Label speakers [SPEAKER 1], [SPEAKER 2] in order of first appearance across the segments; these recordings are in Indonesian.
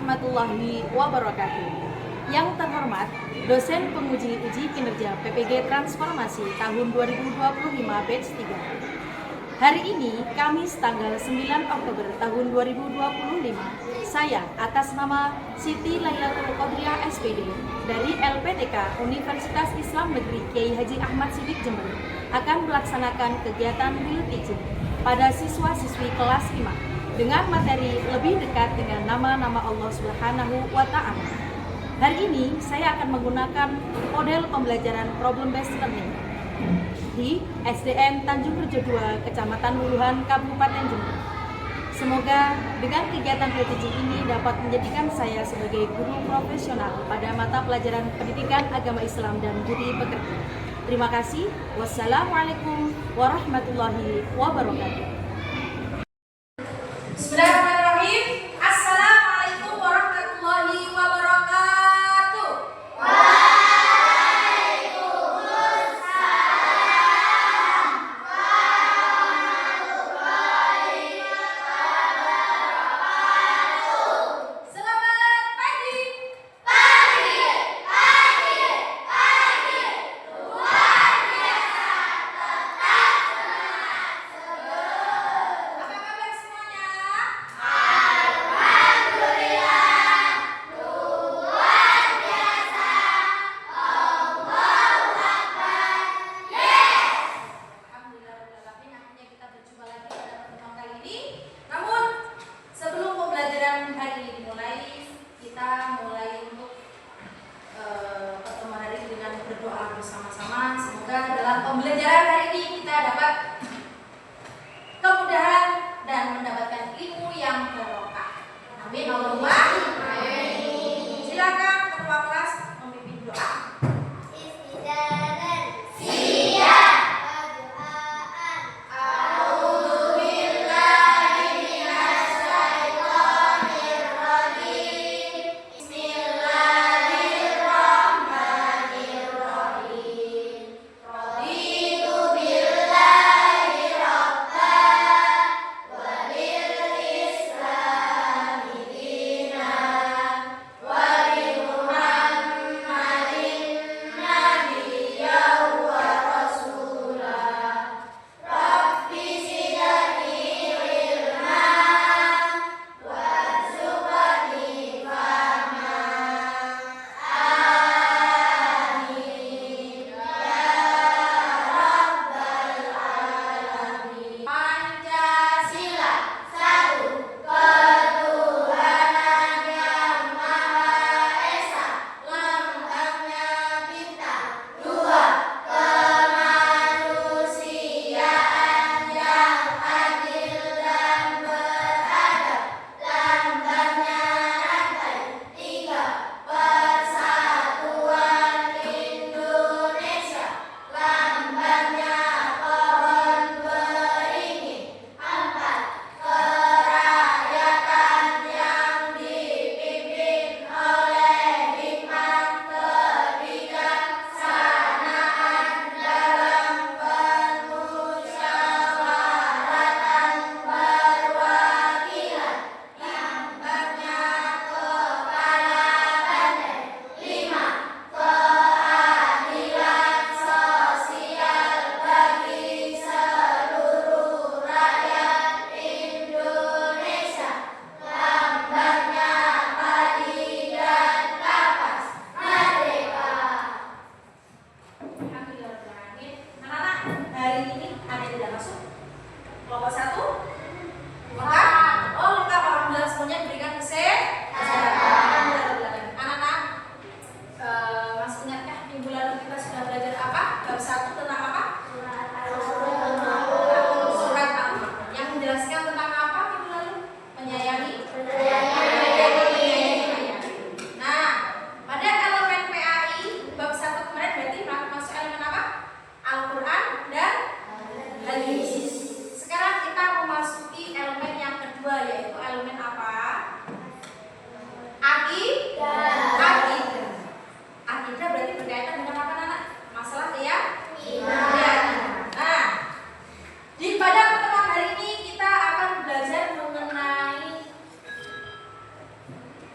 [SPEAKER 1] warahmatullahi wabarakatuh. Yang terhormat, dosen penguji uji kinerja PPG Transformasi tahun 2025 batch 3. Hari ini, Kamis tanggal 9 Oktober tahun 2025, saya atas nama Siti Lailatul Qadriah SPD dari LPTK Universitas Islam Negeri Kiai Haji Ahmad Siddiq Jember akan melaksanakan kegiatan Will Teaching pada siswa-siswi kelas 5 dengan materi lebih dekat dengan nama-nama Allah Subhanahu wa Ta'ala. Hari ini saya akan menggunakan model pembelajaran problem based learning di SDN Tanjung Rejo 2, Kecamatan Wuluhan, Kabupaten Jember. Semoga dengan kegiatan Will Teaching ini dapat menjadikan saya sebagai guru profesional pada mata pelajaran pendidikan agama Islam dan budi pekerti. Terima kasih. Wassalamualaikum warahmatullahi wabarakatuh.
[SPEAKER 2] Bismillahirrahmanirrahim. Assalamualaikum warahmatullahi wabarakatuh. Waalaikumsalam warahmatullahi wabarakatuh. Selamat pagi. Pagi, pagi, pagi. Luar biasa, tetap semangat.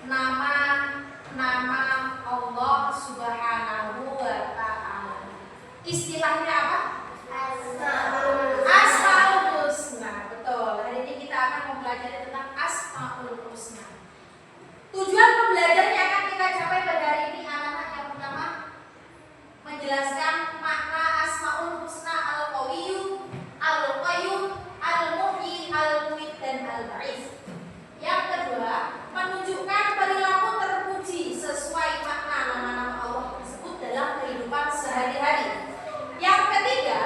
[SPEAKER 2] nama Allah Subhanahu wa Ta'ala. Istilahnya apa? Asmaul Husna. Betul. Hari ini kita akan mempelajari tentang Asmaul Husna. Tujuan pembelajaran yang akan kita capai pada hari ini anak-anak yang pertama menjelaskan makna Asmaul Husna Al-Qawiyyu, Al-Qayyum, Al-Muhyi, Al-Mumit dan Al-Ba'its. Yang kedua, menunjukkan perilaku terpuji sesuai makna nama-nama Allah tersebut dalam kehidupan sehari-hari. Yang ketiga,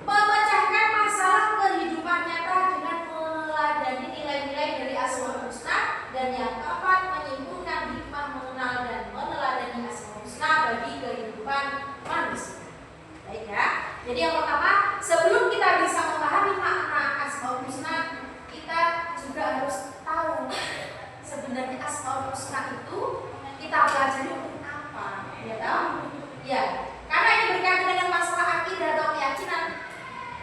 [SPEAKER 2] memecahkan masalah kehidupan nyata dengan meneladani nilai-nilai dari Asmaul Husna. Dan yang keempat, menyimpulkan hikmah mengenal dan meneladani Asmaul Husna bagi kehidupan manusia. Baik ya. Jadi yang pertama, sebelum kita bisa memahami makna Asmaul Husna, kita juga harus tahu sebenarnya Asmaul Husna itu kita pelajari untuk apa, ya tahu? Ya, karena ini berkaitan dengan masalah akidah atau keyakinan,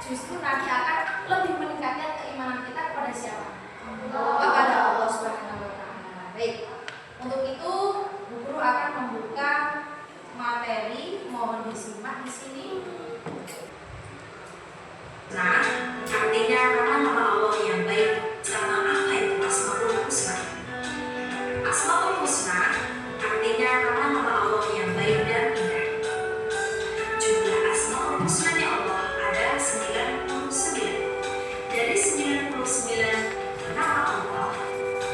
[SPEAKER 2] justru nanti akan lebih meningkatkan keimanan kita kepada siapa? Kepada Allah Subhanahu wa Ta'ala. Baik. Untuk itu, Bu Guru akan membuka materi, mohon disimak di sini.
[SPEAKER 3] Nah, artinya nama-nama Allah yang baik. Sama apa itu Asmaul Husna? Asmaul Husna artinya nama-nama Allah yang baik dan indah. Jumlah Asmaul Husna-nya Allah ada 99. Dari 99 nama Allah,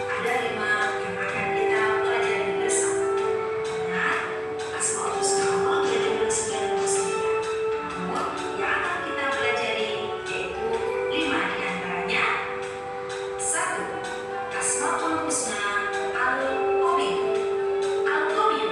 [SPEAKER 3] ada 5 yang akan kita pelajari bersama. Nah, Asmaul Husna Allah berjumlah 99. Namun, yang akan kita pelajari yaitu 5 diantaranya. 1. Asmaul Husna Al-Qawiyyu. Al-Qawiyyu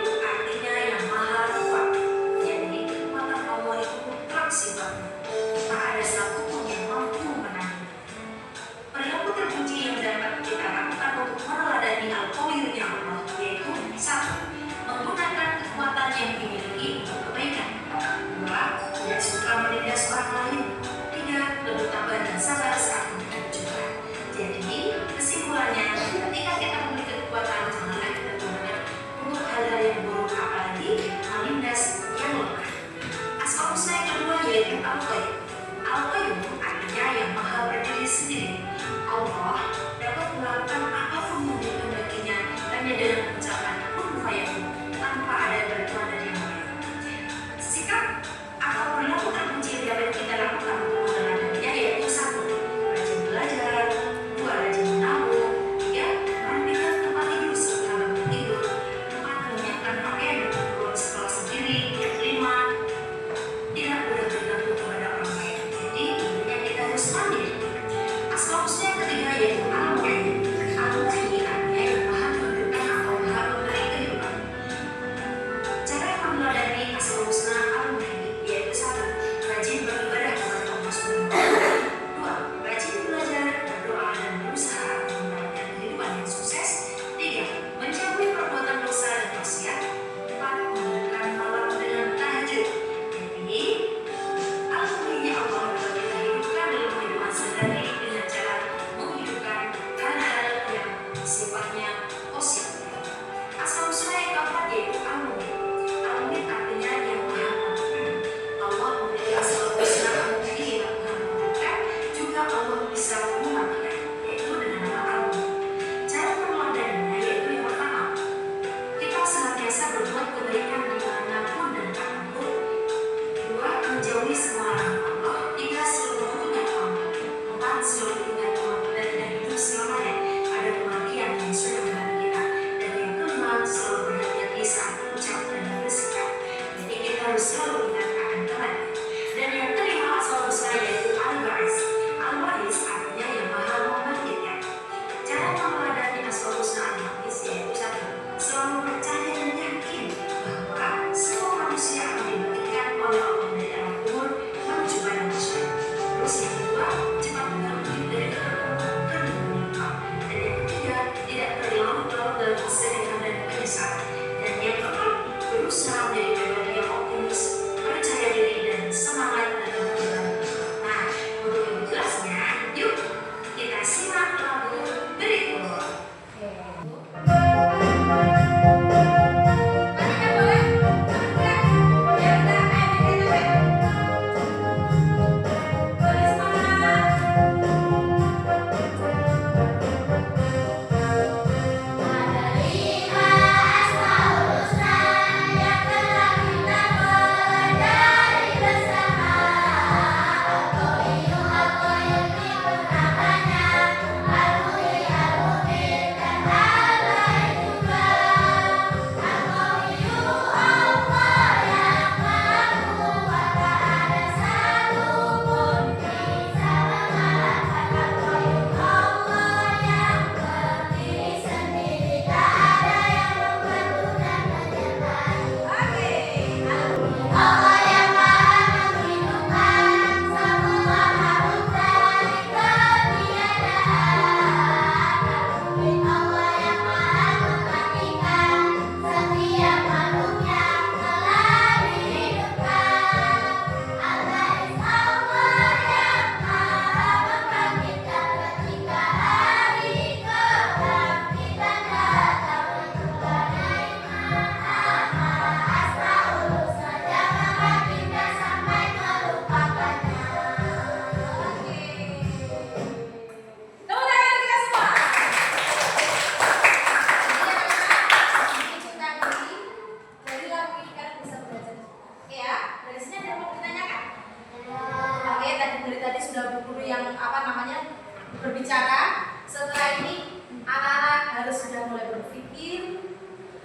[SPEAKER 2] berpikir,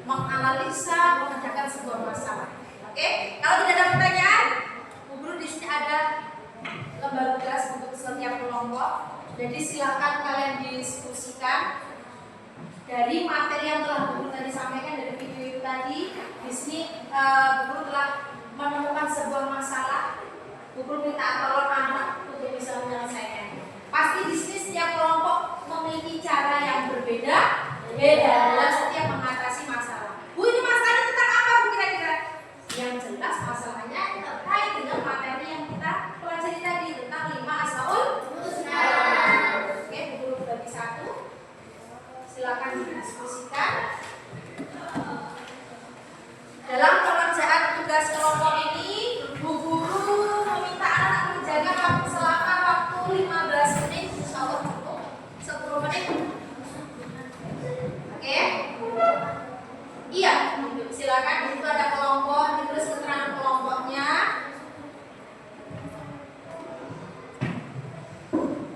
[SPEAKER 2] menganalisa, mengerjakan sebuah masalah. Oke, kalau tidak ada pertanyaan, Bu Guru di sini ada lembar tugas untuk setiap kelompok. Jadi silakan kalian diskusikan dari materi yang telah Bu Guru tadi sampaikan dari video itu tadi. Di sini Bu Guru telah menemukan sebuah masalah. Bu Guru minta tolong anak untuk bisa menyelesaikan. Pasti di sini setiap kelompok memiliki cara yang berbeda dalam setiap mengatasi masalah. Bu, ini masalahnya tentang apa Bu kira-kira? Yang jelas masalahnya terkait dengan materi yang kita pelajari tadi tentang 5 Asmaul Husna. Oke, Bu Guru bagi 1. Silakan didiskusikan. Dalam pengerjaan tugas kelompok ini, Bu Guru meminta anak mengerjakan waktu selama waktu 15 menit, insyaallah cukup 10 menit. Oke? Iya, silakan. Di situ ada kelompok, ditulis keterangan kelompoknya.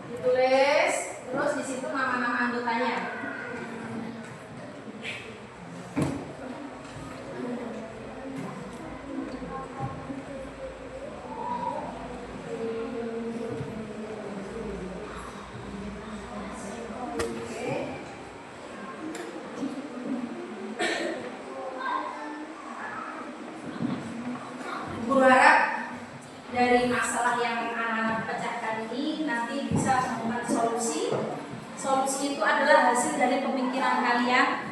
[SPEAKER 2] Ditulis, terus di situ nama-nama anggotanya. Guru harap dari masalah yang anak-anak pecahkan ini nanti bisa menemukan solusi. Solusi itu adalah hasil dari pemikiran kalian.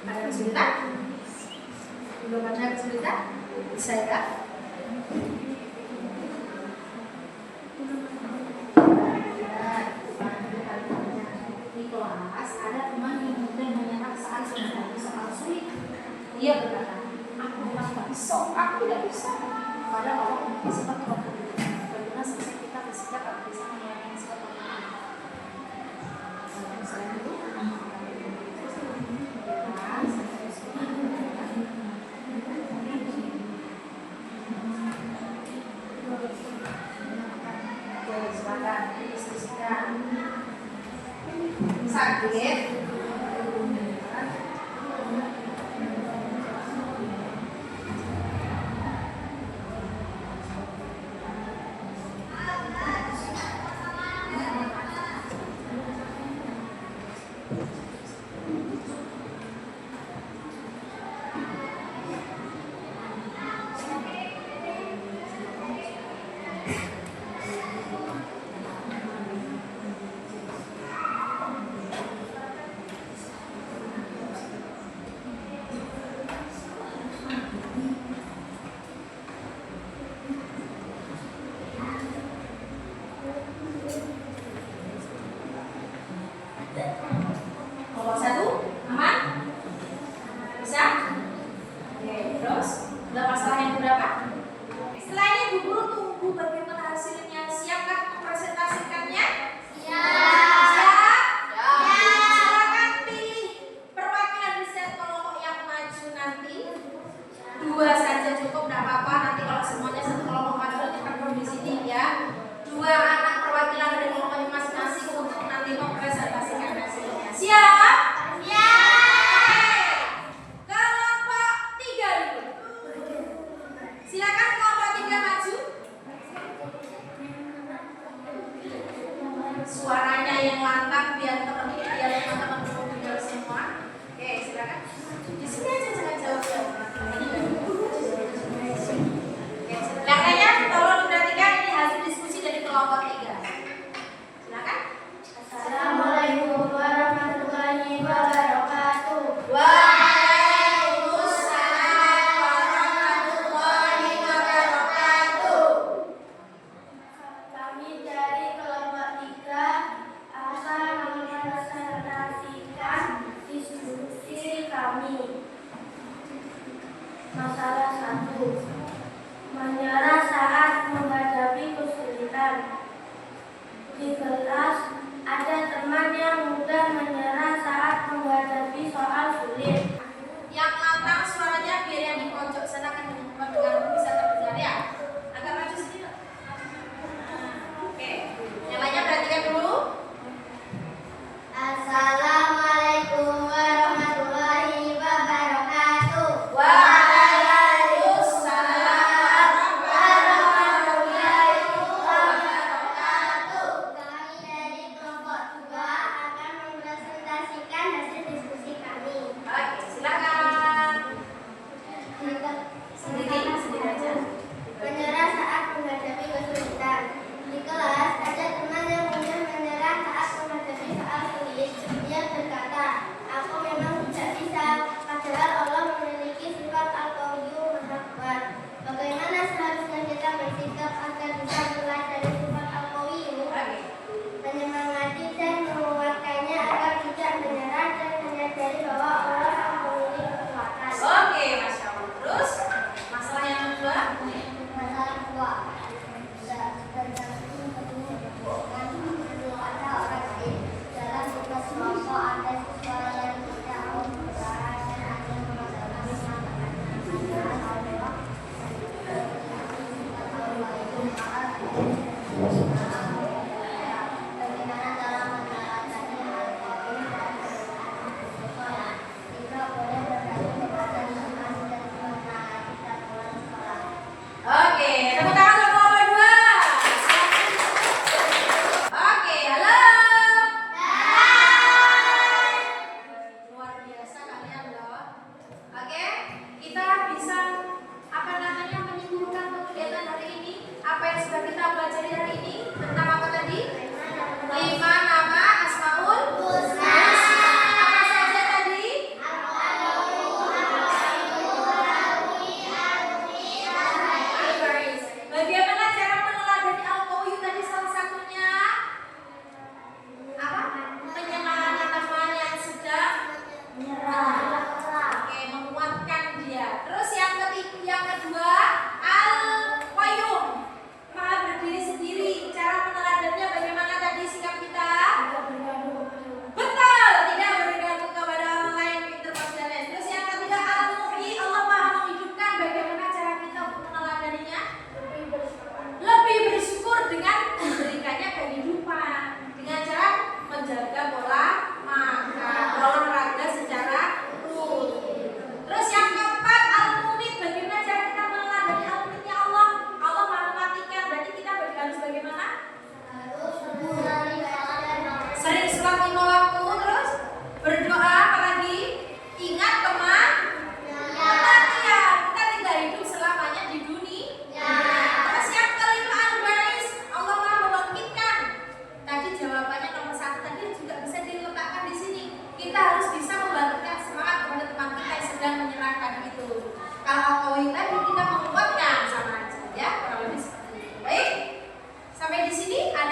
[SPEAKER 2] Ada kesulitan? Belum ada kesulitan? Bisa ya? Di kelas ada teman yang kemudian menyerah saat menghadapi soal sulit. Dia berkata, aku memang tidak bisa. Padahal Allah memiliki sifat Rabbul. Bagaimana seharusnya kita bersikap agar bisa menyelesaikan sifat Rabbul? Selain itu, silakan diskusikan. Sakit? Nomor 1, aman? Bisa? Oke, terus udah masalah yang berapa? Setelah ini Bu Guru tunggu bagaimana hasilnya. Siapkah mempresentasikannya? Siap? Silakan pilih perwakilan di setiap kelompok yang maju nanti. 2 saja cukup, tidak apa-apa. Nanti kalau semuanya satu kelompok maju nanti perlu di sini ya. 2 anak perwakilan dari kelompoknya masing-masing untuk nanti mempresentasikan hasilnya. Siap? Kelompok 3 dulu. Silakan kelompok 3 maju. Suaranya yang lantang biar teman-teman dengar semua. Oke, silakan. Di sini aja jangan jauh-jauh. Oke, yang lainnya tolong diperhatikan, ini hasil diskusi dari kelompok 3. Silakan.
[SPEAKER 4] Assalamualaikum warahmatullahi wabarakatuh.
[SPEAKER 2] Waalaikumsalam warahmatullahi wabarakatuh.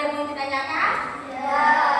[SPEAKER 2] yang mau ditanyakan?
[SPEAKER 4] Ya.